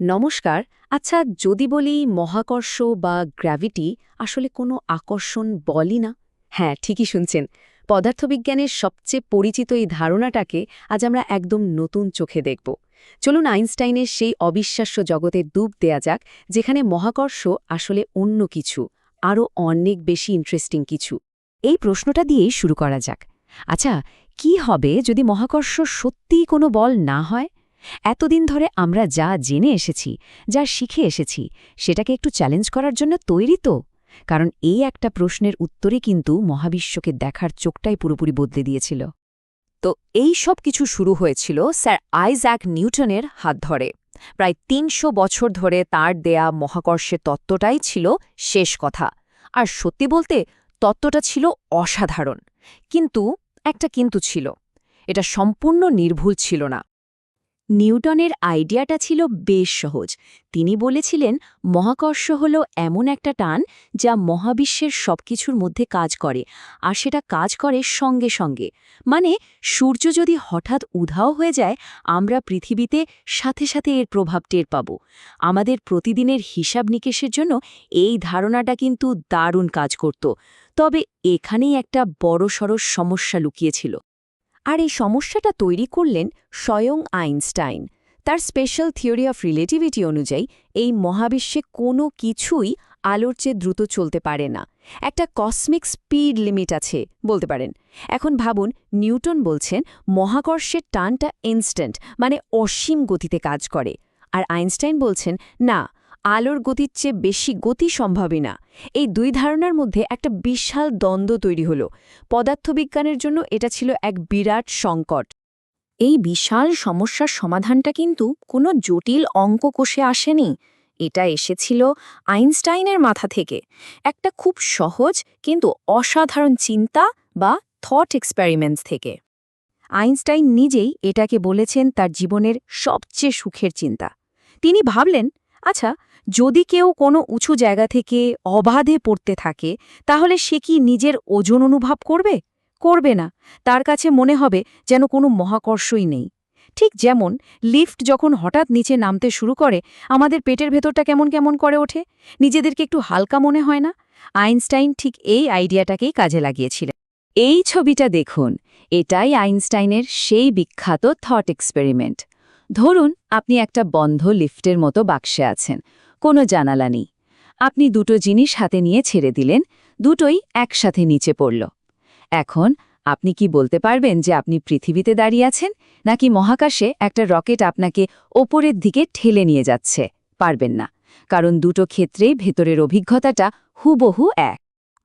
নমস্কার। আচ্ছা, যদি বলি মহাকর্ষ বা গ্র্যাভিটি আসলে কোনো আকর্ষণ বলই না। হ্যাঁ, ঠিকই শুনছেন। পদার্থবিজ্ঞানের সবচেয়ে পরিচিত এই ধারণাটাকে আজ আমরা একদম নতুন চোখে দেখব। চলুন আইনস্টাইনের সেই অবিশ্বাস্য জগতে ডুব দেয়া যাক, যেখানে মহাকর্ষ আসলে অন্য কিছু, আরও অনেক বেশি ইন্টারেস্টিং কিছু। এই প্রশ্নটা দিয়েই শুরু করা যাক। আচ্ছা, কি হবে যদি মহাকর্ষ সত্যিই কোনো বল না হয়? এতদিন ধরে আমরা যা জেনে এসেছি, যা শিখে এসেছি, সেটাকে একটু চ্যালেঞ্জ করার জন্য তৈরি তো? কারণ এই একটা প্রশ্নের উত্তরে কিন্তু মহাবিশ্বকে দেখার চোখটাই পুরোপুরি বদলে দিয়েছিল। তো এই সব কিছু শুরু হয়েছিল স্যার আইজ্যাক নিউটনের হাত ধরে। প্রায় ৩০০ বছর ধরে তার দেয়া মহাকর্ষের তত্ত্বটাই ছিল শেষ কথা। আর সত্যি বলতে তত্ত্বটা ছিল অসাধারণ। কিন্তু একটা কিন্তু ছিল, এটা সম্পূর্ণ নির্ভুল ছিল না। নিউটনের আইডিয়াটা ছিল বেশ সহজ। তিনি বলেছিলেন মহাকর্ষ হল এমন একটা টান যা মহাবিশ্বের সবকিছুর মধ্যে কাজ করে, আর সেটা কাজ করে সঙ্গে সঙ্গে। মানে সূর্য যদি হঠাৎ উধাও হয়ে যায়, আমরা পৃথিবীতে সাথে সাথে এর প্রভাব টের পাব। আমাদের প্রতিদিনের হিসাব নিকেশের জন্য এই ধারণাটা কিন্তু দারুণ কাজ করত। তবে এখানেই একটা বড়সড় সমস্যা লুকিয়েছিল। আর এই সমস্যাটা তৈরি করলেন স্বয়ং আইনস্টাইন। তার স্পেশাল থিওরি অফ রিলেটিভিটি অনুযায়ী এই মহাবিশ্বে কোনো কিছুই আলোর চেয়ে দ্রুত চলতে পারে না। একটা কসমিক স্পিড লিমিট আছে বলতে পারেন। এখন ভাবুন, নিউটন বলছেন মহাকর্ষের টানটা ইনস্ট্যান্ট, মানে অসীম গতিতে কাজ করে। আর আইনস্টাইন বলছেন না, আলোর গতির চেয়ে বেশি গতি সম্ভবই না। এই দুই ধারণার মধ্যে একটা বিশাল দ্বন্দ্ব তৈরি হলো। পদার্থবিজ্ঞানের জন্য এটা ছিল এক বিরাট সংকট। এই বিশাল সমস্যার সমাধানটা কিন্তু কোনো জটিল অঙ্ক কষে আসেনি। এটা এসেছিল আইনস্টাইনের মাথা থেকে, একটা খুব সহজ কিন্তু অসাধারণ চিন্তা বা থট এক্সপেরিমেন্টস থেকে। আইনস্টাইন নিজেই এটাকে বলেছেন তার জীবনের সবচেয়ে সুখের চিন্তা। তিনি ভাবলেন, আচ্ছা, যদি কেউ কোনো উঁচু জায়গা থেকে অবাধে পড়তে থাকে, তাহলে সে কি নিজের ওজন অনুভব করবে? করবে না। তার কাছে মনে হবে যেন কোনো মহাকর্ষই নেই। ঠিক যেমন লিফট যখন হঠাৎ নিচে নামতে শুরু করে, আমাদের পেটের ভেতরটা কেমন কেমন করে ওঠে, নিজেদেরকে একটু হালকা মনে হয় না? আইনস্টাইন ঠিক এই আইডিয়াটাকেই কাজে লাগিয়েছিলেন। এই ছবিটা দেখুন, এটাই আইনস্টাইনের সেই বিখ্যাত থট এক্সপেরিমেন্ট। ধরুন আপনি একটা বন্ধ লিফটের মতো বাক্সে আছেন, কোনো জানালা নেই। আপনি দুটো জিনিস হাতে নিয়ে ছেড়ে দিলেন, দুটোই একসাথে নিচে পড়ল। এখন আপনি কি বলতে পারবেন যে আপনি পৃথিবীতে দাঁড়িয়ে আছেন, নাকি মহাকাশে একটা রকেট আপনাকে ওপরের দিকে ঠেলে নিয়ে যাচ্ছে? পারবেন না, কারণ দুটো ক্ষেত্রেই ভেতরের অভিজ্ঞতাটা হুবহু এক।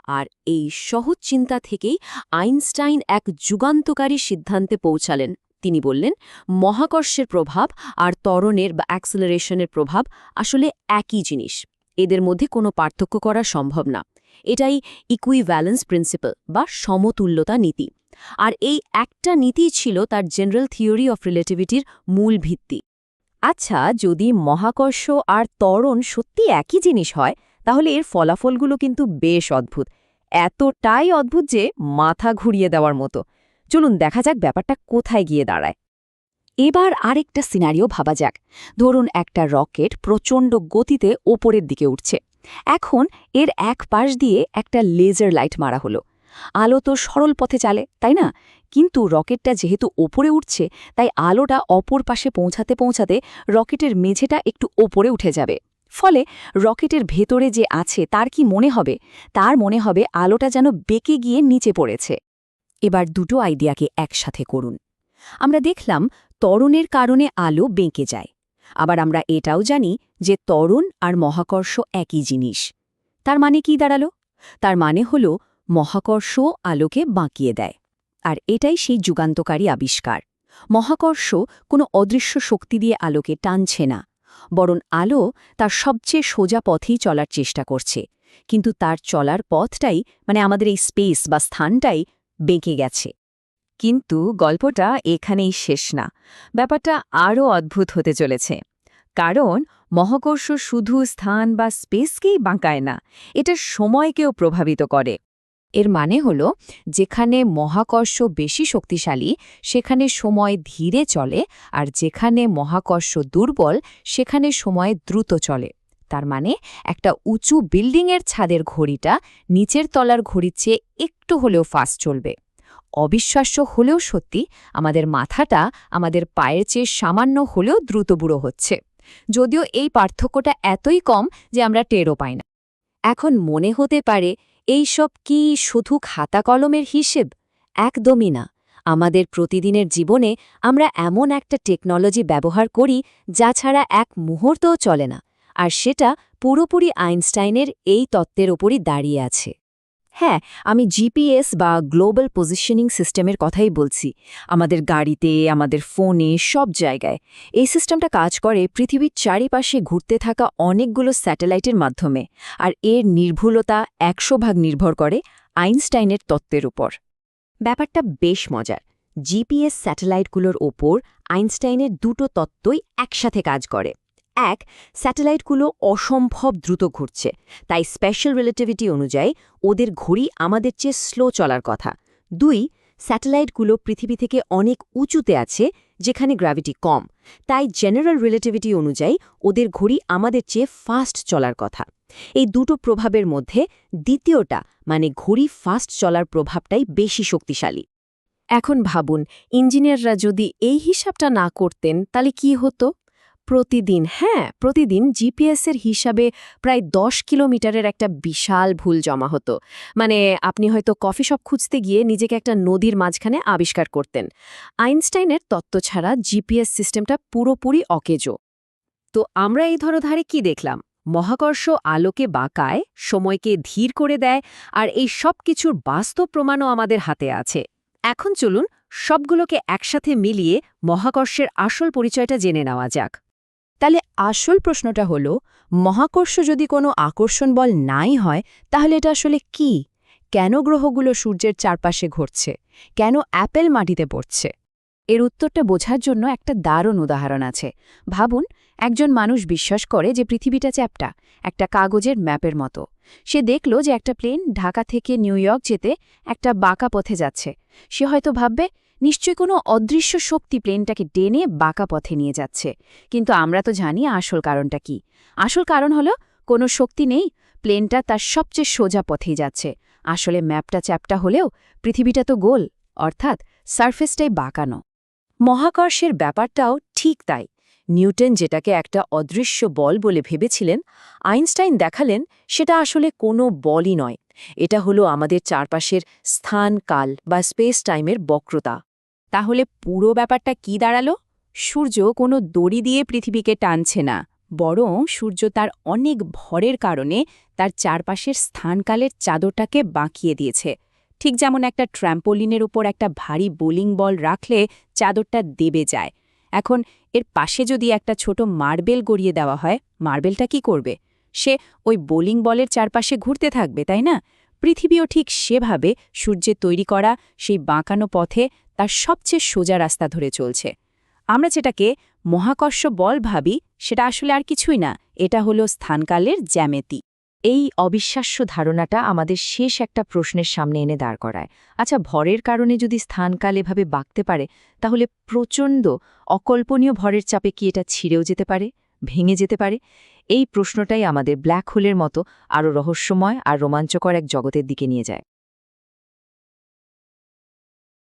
আর এই সহজ চিন্তা থেকেই আইনস্টাইন এক যুগান্তকারী সিদ্ধান্তে পৌঁছালেন। তিনি বললেন মহাকর্ষের প্রভাব আর ত্বরণের বা অ্যাক্সেলারেশনের প্রভাব আসলে একই জিনিস। এদের মধ্যে কোনো পার্থক্য করা সম্ভব না। এটাই ইকুইভ্যালেন্স প্রিন্সিপাল বা সমতুল্যতা নীতি। আর এই একটা নীতিই ছিল তার জেনারেল থিওরি অফ রিলেটিভিটির মূল ভিত্তি। আচ্ছা, যদি মহাকর্ষ আর ত্বরণ সত্যি একই জিনিস হয়, তাহলে এর ফলাফলগুলো কিন্তু বেশ অদ্ভুত। এতটাই অদ্ভুত যে মাথা ঘুরিয়ে দেওয়ার মতো। চলুন দেখা যাক ব্যাপারটা কোথায় গিয়ে দাঁড়ায়। এবার আরেকটা সিনারিও ভাবা যাক। ধরুন একটা রকেট প্রচণ্ড গতিতে ওপরের দিকে উঠছে। এখন এর এক পাশ দিয়ে একটা লেজার লাইট মারা হলো। আলো তো সরল পথে চলে, তাই না? কিন্তু রকেটটা যেহেতু ওপরে উঠছে, তাই আলোটা অপর পাশে পৌঁছাতে পৌঁছাতে রকেটের মেঝেটা একটু ওপরে উঠে যাবে। ফলে রকেটের ভেতরে যে আছে তার কি মনে হবে? তার মনে হবে আলোটা যেন বেঁকে গিয়ে নিচে পড়েছে। এবার দুটো আইডিয়াকে একসাথে করুন। আমরা দেখলাম ত্বরণের কারণে আলো বেঁকে যায়। আবার আমরা এটাও জানি যে ত্বরণ আর মহাকর্ষ একই জিনিস। তার মানে কি দাঁড়ালো? তার মানে হল মহাকর্ষ আলোকে বাঁকিয়ে দেয়। আর এটাই সেই যুগান্তকারী আবিষ্কার। মহাকর্ষ কোনো অদৃশ্য শক্তি দিয়ে আলোকে টানছে না, বরং আলো তার সবচেয়ে সোজা পথেই চলার চেষ্টা করছে। কিন্তু তার চলার পথটাই, মানে আমাদের এই স্পেস বা স্থানটাই বেঁকে গেছে। কিন্তু গল্পটা এখানেই শেষ না। ব্যাপারটা আরও অদ্ভুত হতে চলেছে। কারণ মহাকর্ষ শুধু স্থান বা স্পেসকেই বাঁকায় না, এটা সময়কেও প্রভাবিত করে। এর মানে হল যেখানে মহাকর্ষ বেশি শক্তিশালী সেখানে সময় ধীরে চলে, আর যেখানে মহাকর্ষ দুর্বল সেখানে সময় দ্রুত চলে। তার মানে একটা উঁচু বিল্ডিংয়ের ছাদের ঘড়িটা নিচের তলার ঘড়ির চেয়ে একটু হলেও ফাস্ট চলবে। অবিশ্বাস্য হলেও সত্যি, আমাদের মাথাটা আমাদের পায়ের চেয়ে সামান্য হলেও দ্রুত বুড়ো হচ্ছে, যদিও এই পার্থক্যটা এতই কম যে আমরা টেরও পাই না। এখন মনে হতে পারে এইসব কি শুধু খাতা কলমের হিসেব? একদমই না। আমাদের প্রতিদিনের জীবনে আমরা এমন একটা টেকনোলজি ব্যবহার করি যা ছাড়া এক মুহূর্তও চলে না, আর সেটা পুরোপুরি আইনস্টাইনের এই তত্ত্বের ওপরই দাঁড়িয়ে আছে। হ্যাঁ, আমি জিপিএস বা গ্লোবাল পজিশনিং সিস্টেমের কথাই বলছি। আমাদের গাড়িতে, আমাদের ফোনে, সব জায়গায় এই সিস্টেমটা কাজ করে পৃথিবীর চারিপাশে ঘুরতে থাকা অনেকগুলো স্যাটেলাইটের মাধ্যমে, আর এর নির্ভুলতা 100% নির্ভর করে আইনস্টাইনের তত্ত্বের উপর। ব্যাপারটা বেশ মজার। জিপিএস স্যাটেলাইটগুলোর ওপর আইনস্টাইনের দুটো তত্ত্বই একসাথে কাজ করে। এক, স্যাটেলাইটগুলো অসম্ভব দ্রুত ঘুরছে, তাই স্পেশাল রিলেটিভিটি অনুযায়ী ওদের ঘড়ি আমাদের চেয়ে স্লো চলার কথা। দুই, স্যাটেলাইটগুলো পৃথিবী থেকে অনেক উঁচুতে আছে যেখানে গ্র্যাভিটি কম, তাই জেনারেল রিলেটিভিটি অনুযায়ী ওদের ঘড়ি আমাদের চেয়ে ফাস্ট চলার কথা। এই দুটো প্রভাবের মধ্যে দ্বিতীয়টা, মানে ঘড়ি ফাস্ট চলার প্রভাবটাই বেশি শক্তিশালী। এখন ভাবুন, ইঞ্জিনিয়াররা যদি এই হিসাবটা না করতেন তাহলে কি হতো? প্রতিদিন জিপিএসের হিসাবে প্রায় 10 কিলোমিটারের একটা বিশাল ভুল জমা হতো। মানে আপনি হয়তো কফি শপ খুঁজতে গিয়ে নিজেকে একটা নদীর মাঝখানে আবিষ্কার করতেন। আইনস্টাইনের তত্ত্ব ছাড়া জিপিএস সিস্টেমটা পুরোপুরি অকেজো। তো আমরা এই ধরধারে কি দেখলাম? মহাকর্ষ আলোকে বাঁকায়, সময়কে ধীর করে দেয়, আর এই সব কিছুর বাস্তব প্রমাণও আমাদের হাতে আছে। এখন চলুন সবগুলোকে একসাথে মিলিয়ে মহাকর্ষের আসল পরিচয়টা জেনে নেওয়া যাক। তাহলে আসল প্রশ্নটা হলো, মহাকর্ষ যদি কোনো আকর্ষণ বল নাই হয় তাহলে এটা আসলে কি? কেন গ্রহগুলো সূর্যের চারপাশে ঘুরছে? কেন অ্যাপেল মাটিতে পড়ছে? এর উত্তরটা বোঝার জন্য একটা দারুণ উদাহরণ আছে। ভাবুন, একজন মানুষ বিশ্বাস করে যে পৃথিবীটা চ্যাপ্টা, একটা কাগজের ম্যাপের মতো। সে দেখল যে একটা প্লেন ঢাকা থেকে নিউ ইয়র্ক যেতে একটা বাঁকা পথে যাচ্ছে। সে হয়তো ভাববে, নিশ্চয়ই কোনো অদৃশ্য শক্তি প্লেনটাকে টেনে বাঁকা পথে নিয়ে যাচ্ছে। কিন্তু আমরা তো জানি আসল কারণটা কি। আসল কারণ হলো কোনো শক্তি নেই, প্লেনটা তার সবচেয়ে সোজা পথেই যাচ্ছে। আসলে ম্যাপটা চ্যাপ্টা হলেও পৃথিবীটা তো গোল, অর্থাৎ সারফেসটাই বাঁকানো। মহাকর্ষের ব্যাপারটাও ঠিক তাই। নিউটন যেটাকে একটা অদৃশ্য বল বলে ভেবেছিলেন, আইনস্টাইন দেখালেন সেটা আসলে কোনো বলই নয়। এটা হলো আমাদের চারপাশের স্থান, কাল বা স্পেস টাইমের বক্রতা। তাহলে পুরো ব্যাপারটা কি দাঁড়ালো? সূর্য কোনো দড়ি দিয়ে পৃথিবীকে টানছে না, বরং সূর্য তার অনেক ভরের কারণে তার চারপাশের স্থানকালের চাদরটাকে বাঁকিয়ে দিয়েছে। ঠিক যেমন একটা ট্র্যাম্পোলিনের উপর একটা ভারী বোলিং বল রাখলে চাদরটা দেবে যায়। এখন এর পাশে যদি একটা ছোট মার্বেল গড়িয়ে দেওয়া হয়, মার্বেলটা কি করবে? সে ওই বোলিং বলের চারপাশে ঘুরতে থাকবে, তাই না? পৃথিবীও ঠিক সেভাবে সূর্যের তৈরি করা সেই বাঁকানো পথে তার সবচেয়ে সোজা রাস্তা ধরে চলছে। আমরা যেটাকে মহাকর্ষ বল ভাবি, সেটা আসলে আর কিছুই না, এটা হলো স্থানকালের জ্যামিতি। এই অবিশ্বাস্য ধারণাটা আমাদের শেষ একটা প্রশ্নের সামনে এনে দাঁড় করায়। আচ্ছা, ভরের কারণে যদি স্থানকাল এভাবে বাঁকতে পারে, তাহলে প্রচণ্ড অকল্পনীয় ভরের চাপে কি এটা ছিঁড়েও যেতে পারে, ভেঙে যেতে পারে? এই প্রশ্নটাই আমাদের ব্ল্যাক হোলের মতো আরও রহস্যময় আর রোমাঞ্চকর এক জগতের দিকে নিয়ে যায়।